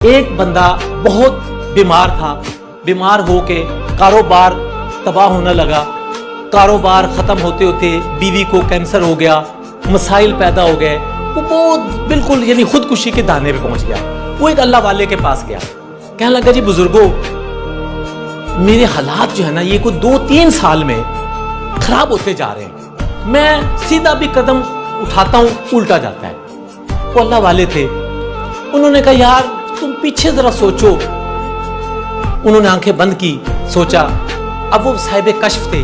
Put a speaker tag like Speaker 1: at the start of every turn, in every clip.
Speaker 1: ایک بندہ بہت بیمار تھا، بیمار ہو کے کاروبار تباہ ہونے لگا، کاروبار ختم ہوتے ہوتے بیوی کو کینسر ہو گیا، مسائل پیدا ہو گئے، وہ بہت بالکل یعنی خودکشی کے دانے پہ پہنچ گیا۔ وہ ایک اللہ والے کے پاس گیا، کہنے لگا جی بزرگوں میرے حالات جو ہے نا یہ کوئی 2-3 سال میں خراب ہوتے جا رہے ہیں، میں سیدھا بھی قدم اٹھاتا ہوں الٹا جاتا ہے۔ وہ اللہ والے تھے، انہوں نے کہا یار تم پیچھے ذرا سوچو۔ انہوں نے آنکھیں بند کی، سوچا، اب وہ صاحب کشف تھے،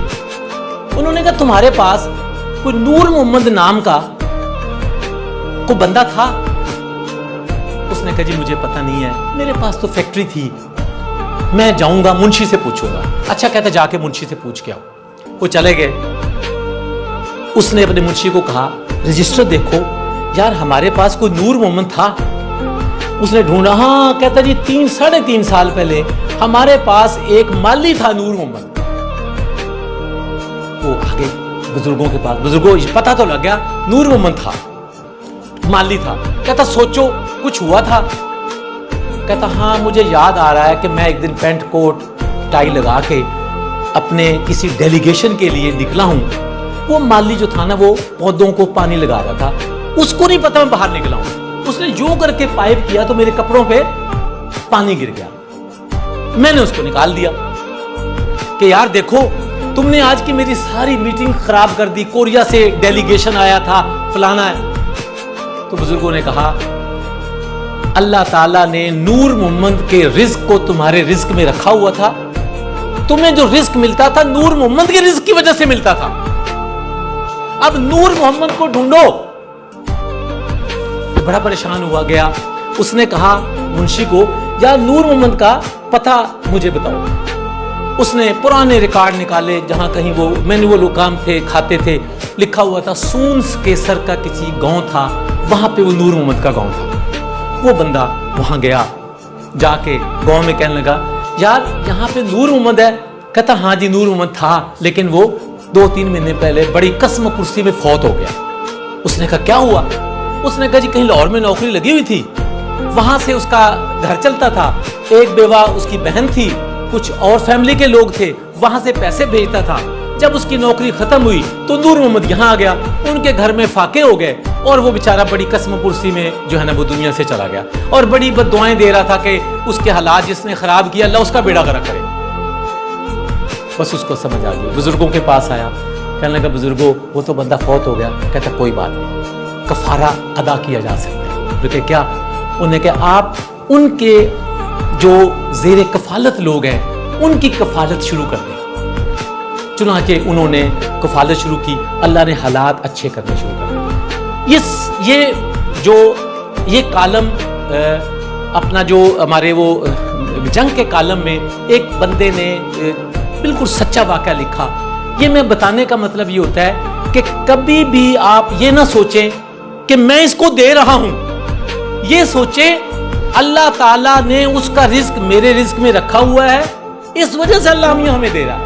Speaker 1: انہوں نے کہا تمہارے پاس کوئی نور محمد نام کا کوئی بندہ تھا؟ اس نے کہا جی مجھے پتہ نہیں ہے، میرے پاس تو فیکٹری تھی، میں جاؤں گا منشی سے پوچھوں گا۔ اچھا کہتا جا کے منشی سے پوچھ کے آؤ۔ وہ چلے گئے، اس نے اپنے منشی کو کہا رجسٹر دیکھو یار ہمارے پاس کوئی نور محمد تھا؟ اس نے ڈھونڈا، ہاں کہتا جی 3-3.5 سال پہلے ہمارے پاس ایک مالی تھا نور محمد۔ وہ آگے بزرگوں کے پاس، بزرگوں پتہ تو لگ گیا نور محمد تھا، مالی تھا۔ کہتا سوچو کچھ ہوا تھا؟ کہتا ہاں مجھے یاد آ رہا ہے کہ میں ایک دن پینٹ کوٹ ٹائی لگا کے اپنے کسی ڈیلیگیشن کے لیے نکلا ہوں، وہ مالی جو تھا نا وہ پودوں کو پانی لگا رہا تھا، اس کو نہیں پتا میں باہر نکلا ہوں، اس نے جو کر کے پائپ کیا تو میرے کپڑوں پہ پانی گر گیا، میں نے اس کو نکال دیا کہ یار دیکھو تم نے آج کی میری ساری میٹنگ خراب کر دی، کوریا سے ڈیلیگیشن آیا تھا، فلانا ہے۔ تو بزرگوں نے کہا اللہ تعالیٰ نے نور محمد کے رزق کو تمہارے رزق میں رکھا ہوا تھا، تمہیں جو رزق ملتا تھا نور محمد کے رزق کی وجہ سے ملتا تھا، اب نور محمد کو ڈھونڈو۔ بڑا پریشان ہوا گیا، اس نے کہا منشی کو یا نور محمد کا پتہ مجھے بتاؤ۔ اس نے پرانے ریکارڈ نکالے، جہاں کہیں وہ مینول کام تھے، کھاتے تھے، لکھا ہوا تھا سونس کیسر کا کسی گاؤں تھا، وہاں پہ وہ نور محمد کا گاؤں تھا۔ وہ بندہ وہاں گیا، جا کے گاؤں میں کہنے لگا یار یہاں پہ نور محمد ہے؟ کہتا ہاں جی نور محمد تھا، لیکن وہ 2-3 مہینے پہلے بڑی قسم کرسی میں فوت ہو گیا۔ اس نے کہا کیا ہوا؟ اس نے کہا جی کہیں لاہور میں نوکری لگی ہوئی تھی، وہاں سے اس کا گھر چلتا تھا، ایک بیوہ اس کی بہن تھی، کچھ اور فیملی کے لوگ تھے، وہاں سے پیسے بھیجتا تھا۔ جب اس کی نوکری ختم ہوئی تو نور محمد یہاں آ گیا، ان کے گھر میں فاقے ہو گئے، اور وہ بیچارہ بڑی قسم پرسی میں جو ہے نا وہ دنیا سے چلا گیا، اور بڑی بد دعائیں دے رہا تھا کہ اس کے حالات جس نے خراب کیا اللہ اس کا بیڑا غرق کرے۔ بس اس کو سمجھ آ گئی، بزرگوں کے پاس آیا، کہنے لگا بزرگوں وہ تو بندہ فوت ہو گیا۔ کہتا کوئی بات نہیں، کفارہ ادا کیا جا سکتا ہے۔ تو کہ کیا؟ انہوں نے کہا آپ ان کے جو زیر کفالت لوگ ہیں ان کی کفالت شروع کر دیں۔ چنانچہ انہوں نے کفالت شروع کی، اللہ نے حالات اچھے کرنے شروع کر دیے۔ یہ کالم اپنا جو ہمارے وہ جنگ کے کالم میں ایک بندے نے بالکل سچا واقعہ لکھا۔ یہ میں بتانے کا مطلب یہ ہوتا ہے کہ کبھی بھی آپ یہ نہ سوچیں کہ میں اس کو دے رہا ہوں، یہ سوچیں اللہ تعالیٰ نے اس کا رزق میرے رزق میں رکھا ہوا ہے، اس وجہ سے اللہ ہمیں دے رہا ہے۔